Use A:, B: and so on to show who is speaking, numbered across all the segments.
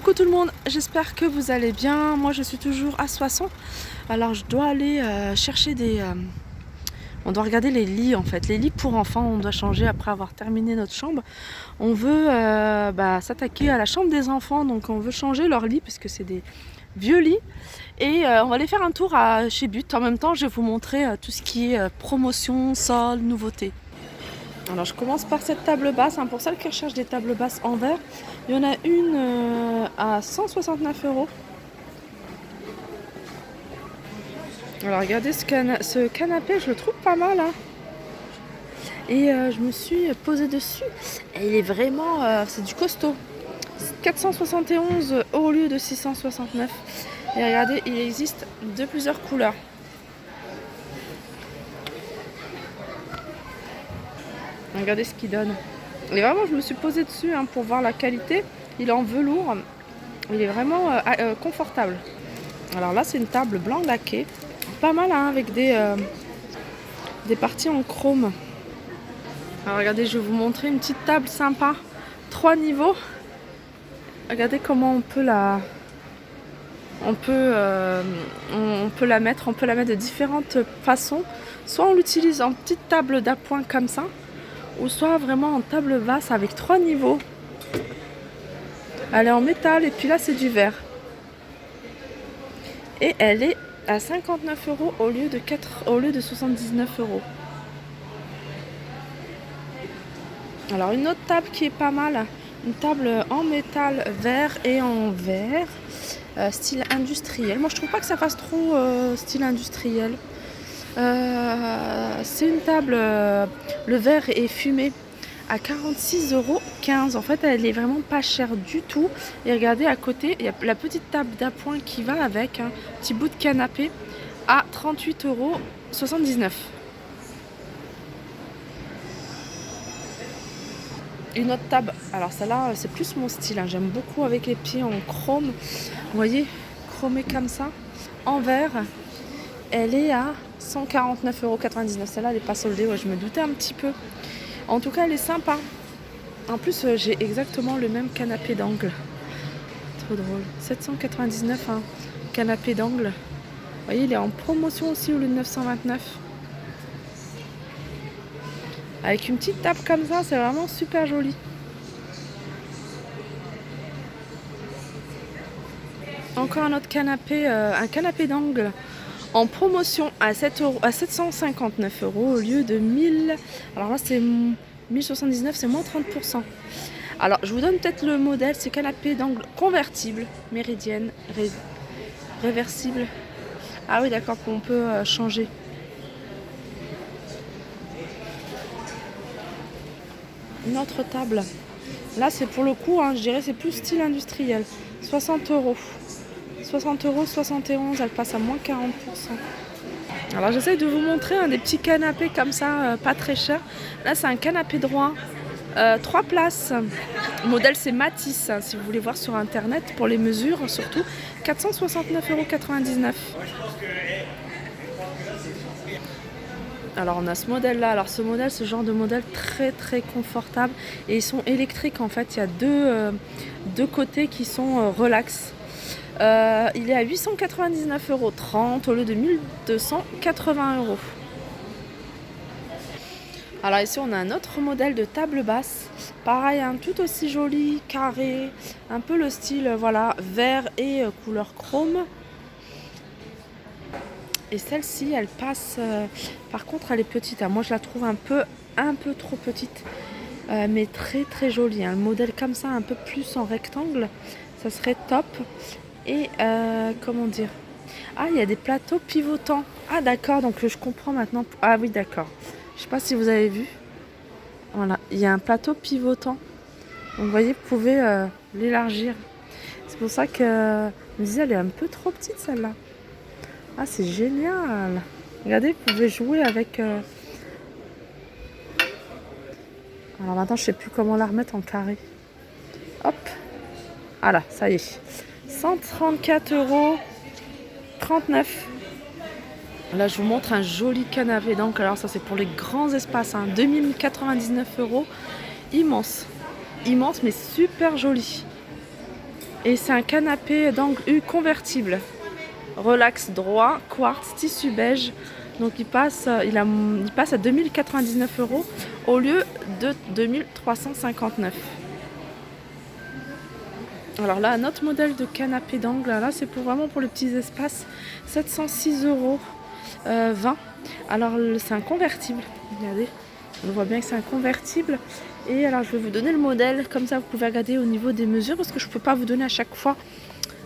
A: Coucou tout le monde, j'espère que vous allez bien. Moi je suis toujours à Soissons. Alors je dois aller chercher des... on doit regarder les lits en fait. Les lits pour enfants, on doit changer après avoir terminé notre chambre. On veut s'attaquer à la chambre des enfants. Donc on veut changer leur lit parce que c'est des vieux lits. Et on va aller faire un tour chez But. En même temps je vais vous montrer tout ce qui est promotion, soldes, nouveautés. Alors je commence par cette table basse, pour celles qui recherchent des tables basses en verre, il y en a une à 169 €. Alors regardez ce canapé, je le trouve pas mal. Et je me suis posée dessus. Et il est vraiment, c'est du costaud. 471 € au lieu de 669. Et regardez, il existe de plusieurs couleurs. Regardez ce qu'il donne. Et vraiment, je me suis posée dessus pour voir la qualité. Il est en velours. Il est vraiment confortable. Alors là, c'est une table blanc laquée. Pas mal avec des parties en chrome. Alors regardez, je vais vous montrer une petite table sympa. 3 niveaux. Regardez comment on peut la... On peut la mettre de différentes façons. Soit on l'utilise en petite table d'appoint comme ça, ou soit vraiment en table basse avec 3 niveaux. Elle est en métal et puis là c'est du verre. Et elle est à 59 € au lieu de 79 €. Alors une autre table qui est pas mal, une table en métal vert et en verre, style industriel. Moi je trouve pas que ça fasse trop style industriel. C'est une table, le verre est fumé à 46,15 €. En fait, elle est vraiment pas chère du tout. Et regardez à côté, il y a la petite table d'appoint qui va avec un petit bout de canapé à 38,79 €. Une autre table, alors celle-là, c'est plus mon style. J'aime beaucoup avec les pieds en chrome. Vous voyez, chromé comme ça, en verre. Elle est à 149,99 €. Celle-là, elle n'est pas soldée. Ouais, je me doutais un petit peu. En tout cas, elle est sympa. En plus, j'ai exactement le même canapé d'angle. Trop drôle. 799 €, canapé d'angle. Vous voyez, il est en promotion aussi au lieu de 929 €. Avec une petite table comme ça, c'est vraiment super joli. Encore un autre canapé, un canapé d'angle en promotion à 759 € au lieu de 1000. Alors là, c'est 1079, c'est moins 30%. Alors, je vous donne peut-être le modèle. C'est canapé d'angle convertible, méridienne, réversible. Ah oui, d'accord, on peut changer. Une autre table. Là, c'est pour le coup, je dirais, c'est plus style industriel. 60 €. 60 €, 71, elle passe à moins 40%. Alors j'essaye de vous montrer des petits canapés comme ça, pas très cher. Là c'est un canapé droit, 3 places. Le modèle c'est Matisse, si vous voulez voir sur internet pour les mesures surtout. 469,99 €. Alors on a ce modèle là, alors ce genre de modèle très très confortable. Et ils sont électriques en fait, il y a deux côtés qui sont relax. Il est à 899,30 € au lieu de 1280 €. Alors ici on a un autre modèle de table basse. Pareil, tout aussi joli, carré, un peu le style vert et couleur chrome. Et celle-ci elle passe, par contre elle est petite. Moi je la trouve un peu trop petite. Mais très très jolie. Le modèle comme ça, un peu plus en rectangle, ça serait top. Et comment dire, il y a des plateaux pivotants. Ah d'accord, donc je comprends maintenant. Ah oui d'accord, je sais pas si vous avez vu. Voilà, il y a un plateau pivotant. Donc vous voyez, vous pouvez l'élargir. C'est pour ça que je me disais, elle est un peu trop petite celle-là. Ah c'est génial. Regardez, vous pouvez jouer avec... Alors maintenant je sais plus comment la remettre en carré. Hop. Voilà, ça y est. 134,39 €. Là, je vous montre un joli canapé. Donc, alors ça, c'est pour les grands espaces. 2099 €. Immense. Immense, mais super joli. Et c'est un canapé d'angle U convertible. Relax droit, quartz, tissu beige. Donc il passe à 2099 € au lieu de 2359. Alors là, un autre modèle de canapé d'angle, là c'est vraiment pour les petits espaces, 706,20 €. Alors c'est un convertible, regardez, on voit bien que c'est un convertible. Et alors je vais vous donner le modèle, comme ça vous pouvez regarder au niveau des mesures, parce que je ne peux pas vous donner à chaque fois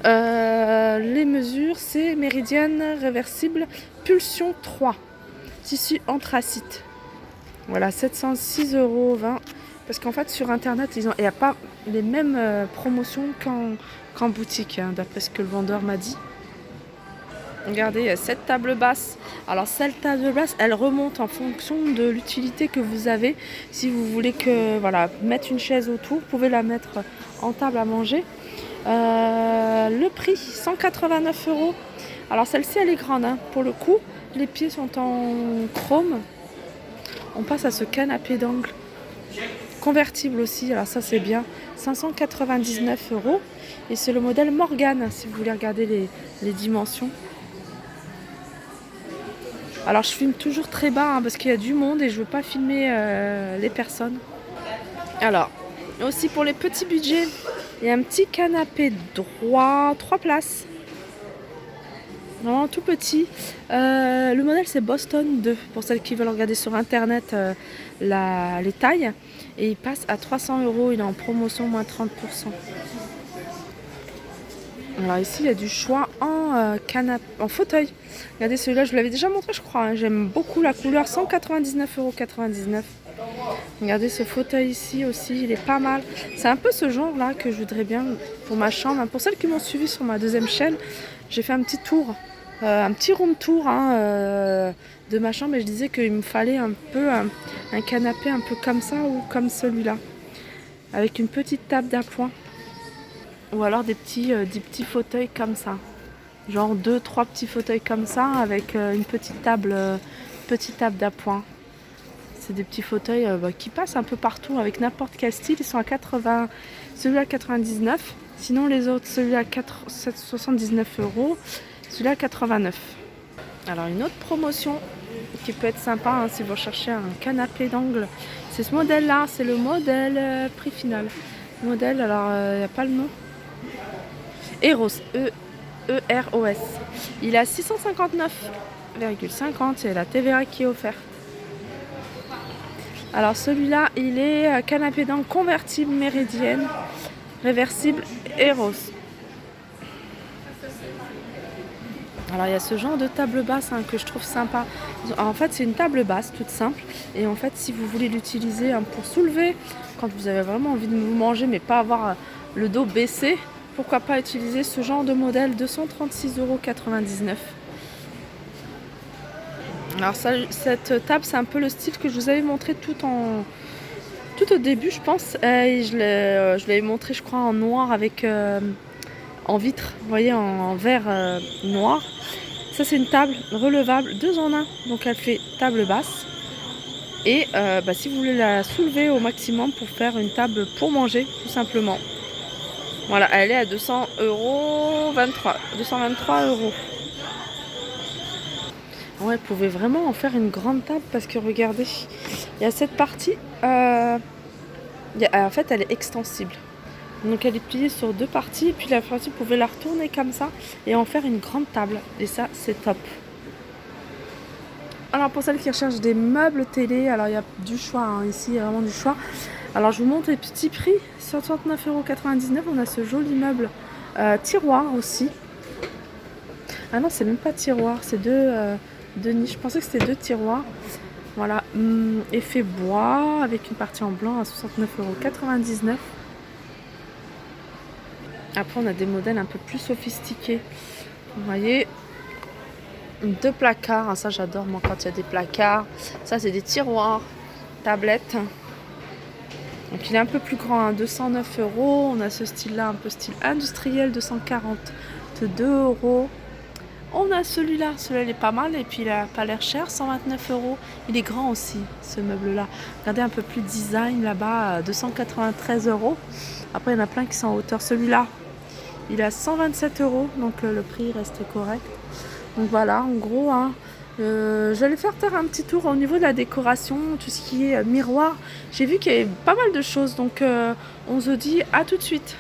A: les mesures. C'est méridienne réversible pulsion 3, tissu anthracite. Voilà, 706,20 €. Parce qu'en fait sur internet il n'y a pas les mêmes promotions qu'en boutique, hein, d'après ce que le vendeur m'a dit. Regardez, il y a cette table basse. Alors cette table basse, elle remonte en fonction de l'utilité que vous avez. Si vous voulez mettre une chaise autour, vous pouvez la mettre en table à manger. Le prix, 189 €. Alors celle-ci, elle est grande, hein. Pour le coup, les pieds sont en chrome. On passe à ce canapé d'angle convertible aussi. Alors ça, c'est bien. 599 €. Et c'est le modèle Morgane, si vous voulez regarder les dimensions. Alors je filme toujours très bas, hein, parce qu'il y a du monde et je veux pas filmer les personnes. Alors, aussi pour les petits budgets, il y a un petit canapé droit, 3 places. Vraiment tout petit. Le modèle c'est Boston 2, pour celles qui veulent regarder sur internet les tailles. Et il passe à 300 €, il est en promotion moins 30%. Alors ici il y a du choix en fauteuil. Regardez celui-là, je vous l'avais déjà montré je crois, hein. J'aime beaucoup la couleur, 199,99 €. Regardez ce fauteuil ici aussi, il est pas mal. C'est un peu ce genre là que je voudrais bien pour ma chambre. Pour celles qui m'ont suivi sur ma deuxième chaîne, j'ai fait un petit tour, un petit room tour, hein, de ma chambre, et je disais qu'il me fallait un peu un canapé un peu comme ça ou comme celui-là, avec une petite table d'appoint. Ou alors des petits fauteuils comme ça. Genre 2-3 petits fauteuils comme ça avec une petite table d'appoint. C'est des petits fauteuils qui passent un peu partout avec n'importe quel style. Ils sont à 80, celui-là à 99. Sinon les autres, celui-là à 79 €, celui-là à 89. Alors une autre promotion qui peut être sympa, hein, si vous recherchez un canapé d'angle. C'est ce modèle-là, c'est le modèle prix final. Modèle, alors il n'y a pas le nom. Eros, E-R-O-S. Il est à 659,50 €, et la TVA qui est offerte. Alors celui-là, il est canapé d'angle convertible méridienne, réversible Eros. Alors il y a ce genre de table basse, hein, que je trouve sympa. En fait c'est une table basse toute simple, et en fait si vous voulez l'utiliser, hein, pour soulever, quand vous avez vraiment envie de vous manger mais pas avoir le dos baissé, pourquoi pas utiliser ce genre de modèle, 236,99 €. Alors cette table, c'est un peu le style que je vous avais montré tout au début, je pense. Et je l'avais montré, je crois, en noir avec en vitre, vous voyez, en verre noir. Ça, c'est une table relevable, 2 en 1. Donc elle fait table basse. Et si vous voulez la soulever au maximum pour faire une table pour manger, tout simplement. Voilà, elle est à 223 €. Ouais, vous pouvez vraiment en faire une grande table, parce que regardez, il y a cette partie, en fait elle est extensible. Donc elle est pliée sur 2 parties, et puis la partie vous pouvez la retourner comme ça et en faire une grande table. Et ça, c'est top. Alors pour celles qui recherchent des meubles télé, alors il y a du choix, hein, ici il y a vraiment du choix. Alors je vous montre les petits prix, 69,99 €. On a ce joli meuble tiroir aussi. Ah non, c'est même pas tiroir, c'est deux niches. Je pensais que c'était 2 tiroirs. Voilà, effet bois avec une partie en blanc à 69,99 €. Après on a des modèles un peu plus sophistiqués. Vous voyez, 2 placards, hein, ça j'adore moi quand il y a des placards. Ça c'est des tiroirs, tablettes. Donc il est un peu plus grand, hein, 209 €. On a ce style là, un peu style industriel, 242 €. On a celui-là il est pas mal, et puis il a pas l'air cher, 129 €. Il est grand aussi, ce meuble-là. Regardez, un peu plus design là-bas, 293 €. Après, il y en a plein qui sont en hauteur. Celui-là, Il est à 127 €, donc le prix reste correct. Donc voilà, en gros, hein, j'allais faire un petit tour au niveau de la décoration, tout ce qui est miroir. J'ai vu qu'il y avait pas mal de choses, donc on se dit à tout de suite.